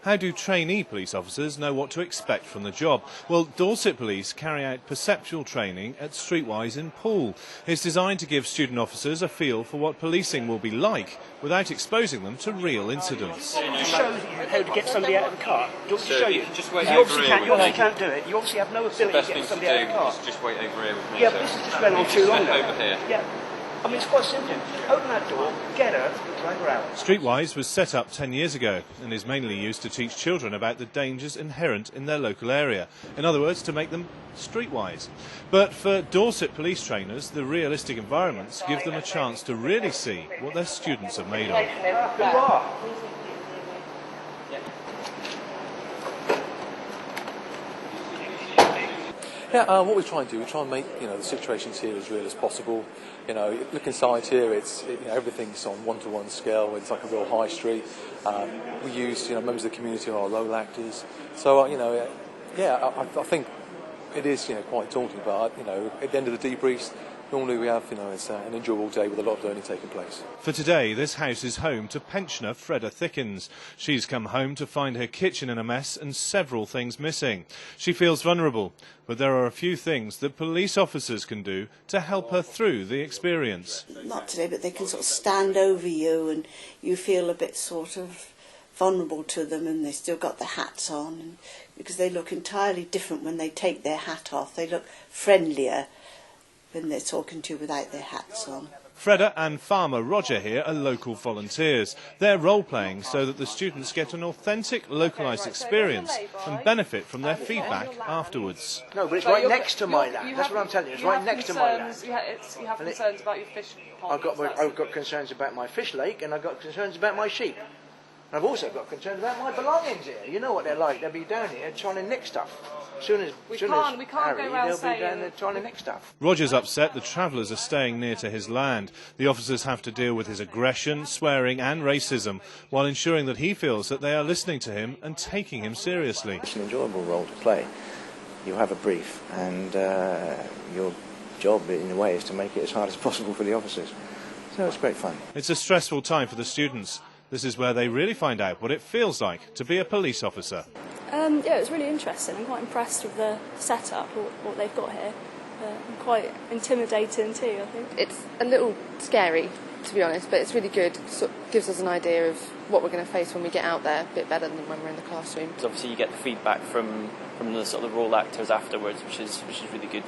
How do trainee police officers know what to expect from the job? Well, Dorset Police carry out perceptual training at Streetwise in Poole. It's designed to give student officers a feel for what policing will be like without exposing them to real incidents. To show you how to get somebody out of the car. Do you want me to show you? You obviously can't do it. You obviously have no ability to get somebody out of the car. Just wait over here with me. Yeah, but this has just went on too long now. Over here. Yeah. I mean, it's quite simple. Open that door, get her, drag her out. Streetwise was set up 10 years ago and is mainly used to teach children about the dangers inherent in their local area. In other words, to make them streetwise. But for Dorset police trainers, the realistic environments give them a chance to really see what their students are made of. Yeah, what we try and do, we try and make the situations here as real as possible. Look inside here. It's everything's on one-to-one scale. It's like a real high street. We use members of the community who are role actors. So I think it is quite daunting. But at the end of the debriefs, normally we have it's an enjoyable day with a lot of learning taking place. For today, this house is home to pensioner FREDDA THICKENS. She's come home to find her kitchen in a mess and several things missing. She feels vulnerable, but there are a few things that police officers can do to help her through the experience. Not today, but they can sort of stand over you and you feel a bit sort of vulnerable to them, and they've still got their hats on, and because they look entirely different when they take their hat off. They look friendlier when they're talking to you without their hats on. FREDDA and farmer Roger here are local volunteers. They're role-playing so that the students get an authentic, localised experience and benefit from their feedback afterwards. No, but it's right next to my land. That's what I'm telling you. It's right next to my land. You have concerns about your fish ponds. I've got concerns about my fish lake, and I've got concerns about my sheep. And I've also got concerns about my belongings here. You know what they're like. They'll be down here trying to nick stuff. We can't Harry, go around they'll be down there trying to nick stuff. Roger's upset the travellers are staying near to his land. The officers have to deal with his aggression, swearing and racism, while ensuring that he feels that they are listening to him and taking him seriously. It's an enjoyable role to play. You have a brief, and your job in a way is to make it as hard as possible for the officers. So it's great fun. It's a stressful time for the students. This is where they really find out what it feels like to be a police officer. Yeah, it was really interesting. I'm quite impressed with the setup, what they've got here. And quite intimidating too, I think. It's a little scary, to be honest, but it's really good. It sort of gives us an idea of what we're going to face when we get out there, a bit better than when we're in the classroom. Obviously, you get the feedback from the sort of role actors afterwards, which is really good.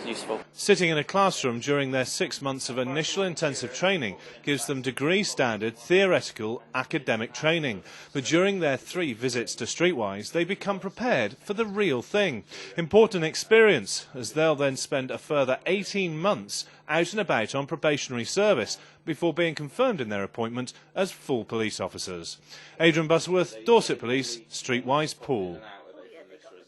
Useful. Sitting in a classroom during their 6 months of initial intensive training gives them degree-standard theoretical academic training. But during their 3 visits to Streetwise, they become prepared for the real thing. Important experience, as they'll then spend a further 18 months out and about on probationary service before being confirmed in their appointment as full police officers. Adrian Butterworth, Dorset Police, Streetwise Poole.